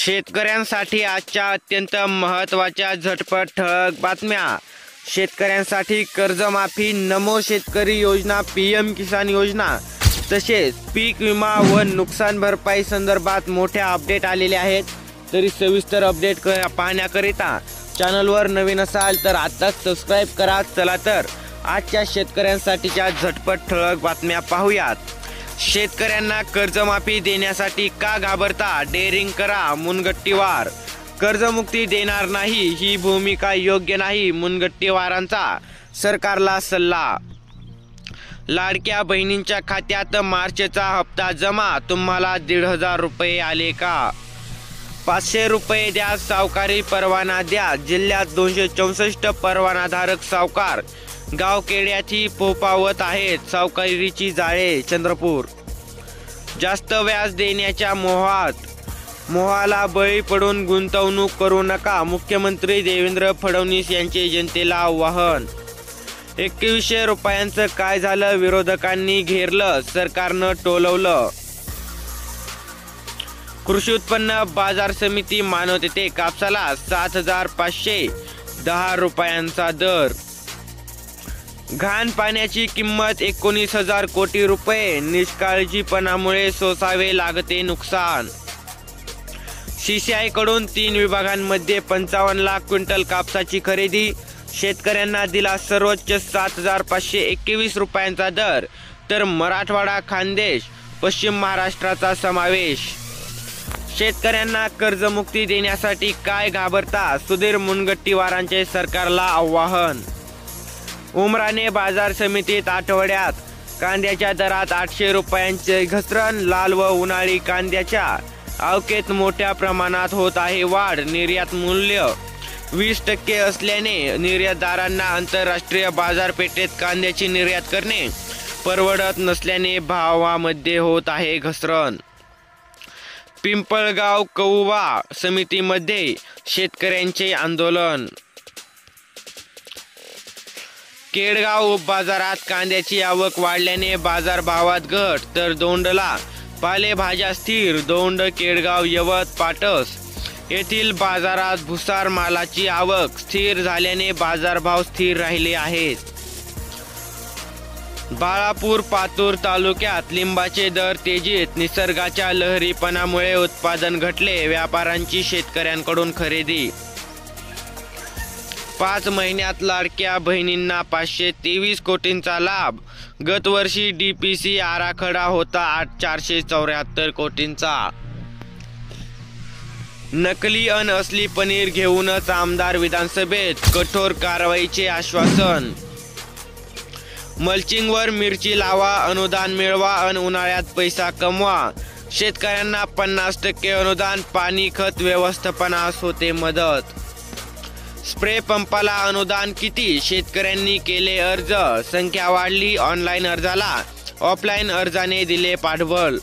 शेतकऱ्यांसाठी आजच्या अत्यंत महत्त्वाच्या झटपट ठळक बातम्या। शेतकऱ्यांसाठी कर्जमाफी, नमो शेतकरी योजना, पीएम किसान योजना तसेच पीक विमा व नुकसान भरपाई संदर्भात मोठ्या अपडेट आलेले आहेत। तरी सविस्तर अपडेट पाहण्याकरिता चॅनलवर नवीन असाल तर आताच सबस्क्राइब करा। चला तर आजच्या शेतकऱ्यांसाठीच्या झटपट ठळक बातम्या पाहूयात। शेतकऱ्यांना कर्जमाफी देण्यासाठी का घाबरता? डेअरिंग करा, मुनगट्टीवार। कर्जमुक्ती देणार नाही ही भूमिका योग्य नाही, मुनगट्टीवारांचा सरकारला सल्ला। लाडक्या बहिणींच्या खात्यात मार्चचा हप्ता जमा, तुम्हाला 1,500 रुपये आले का? 500 रुपये द्या, सावकारी परवाना द्या। जिल्ह्यात 264 परवानाधारक सावकार गावखेड्यातही फोफावत आहेत सावकारीची जाळे। चंद्रपूर जास्त व्याज देण्याच्या मोहाला बळी पडून गुंतवणूक करू नका, मुख्यमंत्री देवेंद्र फडणवीस यांचे जनतेला आवाहन। 2100 रुपयांचं काय झालं? विरोधकांनी घेरलं, सरकारनं टोलवलं। कृषी उत्पन्न बाजार समिती मानवते कापसाला 7,510 रुपयांचा दर। घाण पाण्याची किंमत 19,000 कोटी रुपये, निष्काळजीपणामुळे सोसावे लागते नुकसान। CCI कडून 3 विभागांमध्ये 55 लाख क्विंटल कापसाची खरेदी, शेतकऱ्यांना दिला सर्वोच्च 7,521 रुपयांचा दर, तर मराठवाडा, खानदेश, पश्चिम महाराष्ट्राचा समावेश। शेतकऱ्यांना कर्जमुक्ती देण्यासाठी काय घाबरता? सुधीर मुनगट्टीवारांचे सरकारला आवाहन। उमराणे बाजार समितीत आठवड्यात कांद्याच्या दरात 800 रुपयांचे घसरण, लाल व उन्हाळी कांद्याच्या आवकेत मोठ्या प्रमाणात होत आहे वाढ। निर्यात मूल्य 20% असल्याने निर्यातदारांना आंतरराष्ट्रीय बाजारपेठेत कांद्याची निर्यात करणे परवडत नसल्याने भावामध्ये होत आहे घसरण। पिंपळगाव कौवा समितीमध्ये शेतकऱ्यांचे आंदोलन। केडगाव बाजारात कांद्याची आवक वाढल्याने बाजारभावात घट, तर दोंडला पालेभाज्या स्थिर। दोंड, केडगाव, यवत, पाटस येथील बाजारात भुसार मालाची आवक स्थिर झाल्याने बाजारभाव स्थिर राहिले आहेत। बाळापूर, पातूर तालुक्यात लिंबाचे दर तेजीत, निसर्गाच्या लहरीपणामुळे उत्पादन घटले, व्यापाऱ्यांची शेतकऱ्यांकडून खरेदी। 5 महिन्यात लाडक्या बहिणींना 523 कोटींचा लाभ, गतवर्षी DPC आराखडा होता 474 कोटींचा। नकली अन असली पनीर घेऊनच आमदार विधानसभेत, कठोर कारवाईचे आश्वासन। मल्चिंगवर मिरची लावा, अनुदान मिळवा अन उन्हाळ्यात पैसा कमवा, शेतकऱ्यांना 50% अनुदान, पाणी खत व्यवस्थापनास होते मदत। स्प्रे पंपाला अनुदान किती? शेतकऱ्यांनी केले अर्ज, संख्या वाढली, ऑनलाईन अर्जाला ऑफलाईन अर्जाने दिले पाठबळ।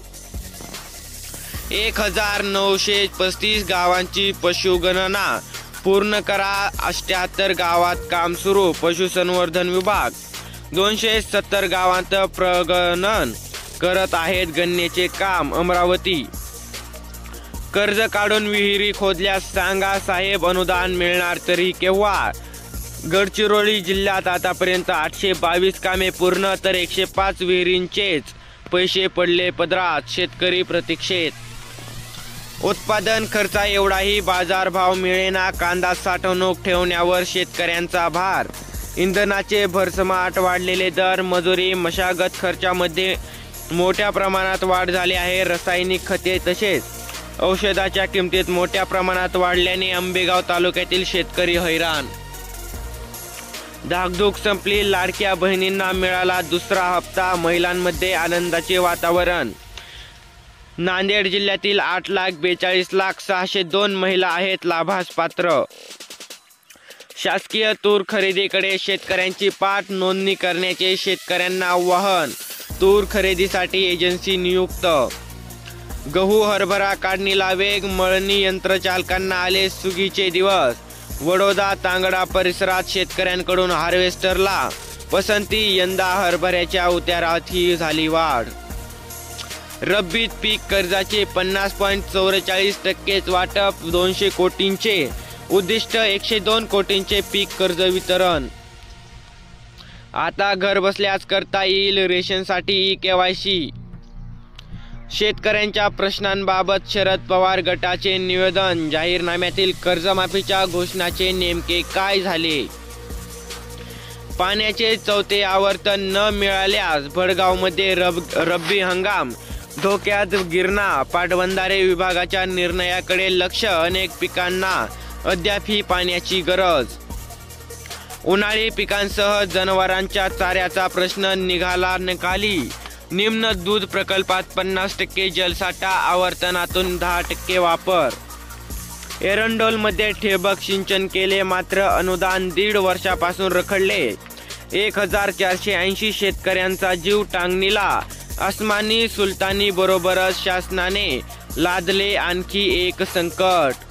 1935 गावांची पशुगणना पूर्ण करा, 78 गावात काम सुरू, पशुसंवर्धन विभाग 270 गावांत प्रगणन करत आहेत गणनेचे काम। अमरावती कर्ज काढून विहिरी खोदल्यास सांगा साहेब, अनुदान मिळणार तरी केव्हा? गडचिरोली जिल्ह्यात आतापर्यंत 822 कामे पूर्ण, तर 105 विहिरींचेच पैसे पडले पदरात, शेतकरी प्रतीक्षेत। उत्पादन खर्चा एवढाही बाजारभाव मिळेना, कांदा साठवणूक ठेवण्यावर शेतकऱ्यांचा भार। इंधनाचे भरसमाट वाढलेले दर, मजुरी, मशागत खर्चामध्ये मोठ्या प्रमाणात वाढ झाली आहे। रासायनिक खते तसेच औषधाच्या किमतीत मोठ्या प्रमाणात वाढल्याने आंबेगाव तालुक्यातील शेतकरी हैराण। धाकधूक संपली, लाडक्या बहिणींना मिळाला दुसरा हप्ता, महिलांमध्ये आनंदाचे वातावरण। नांदेड जिल्ह्यातील 8,42,602 महिला आहेत लाभास पात्र। शासकीय तूर खरेदीकडे शेतकऱ्यांची पाठ, नोंदणी करण्याचे शेतकऱ्यांना आवाहन। तूर खरेदीसाठी एजन्सी नियुक्त। गहू हरभरा काढणीला वेग, मळणी यंत्रचालकांना आले सुगीचे दिवस। वडोदा, तांगडा परिसरात शेतकऱ्यांकडून हार्वेस्टरला पसंती, यंदा हरभऱ्याच्या उतारातही झाली वाढ। रब्बीत पीक कर्जाचे 50.44% वाटप, 200 कोटींचे उद्दिष्ट, 102 कोटींचे पीक कर्ज वितरण. आता घर बसल्याच करता येईल रेशनसाठी KYC. शेतकऱ्यांच्या प्रश्नांबाबत शरद पवार गटाचे निवेदन. जाहीरनाम्यातील कर्जमाफीच्या घोषणाचे नेमके काय झाले? पाण्याचे चौथे आवर्तन न मिळाल्यास भडगावमध्ये रब्बी हंगाम धोक्यात. गिरणा पाटबंधारे विभागाच्या निर्णयाकडे लक्ष. अनेक पिकांना अद्यापही पाण्याची गरज. उन्हाळी पिकांसह जनावरांच्या चाऱ्याचा प्रश्न निकाली. निम्न दूध प्रकल्पात 50% जलसाठा, आवर्तनातून 10% वापर. एरंडोलमध्ये ठिबक सिंचन केले, मात्र अनुदान 1.5 वर्षापासून रखडले. 1480 शेतकऱ्यांचा जीव टांगणीला. अस्मानी सुलतानी बरोबरच शासनाने लादले आणखी एक संकट.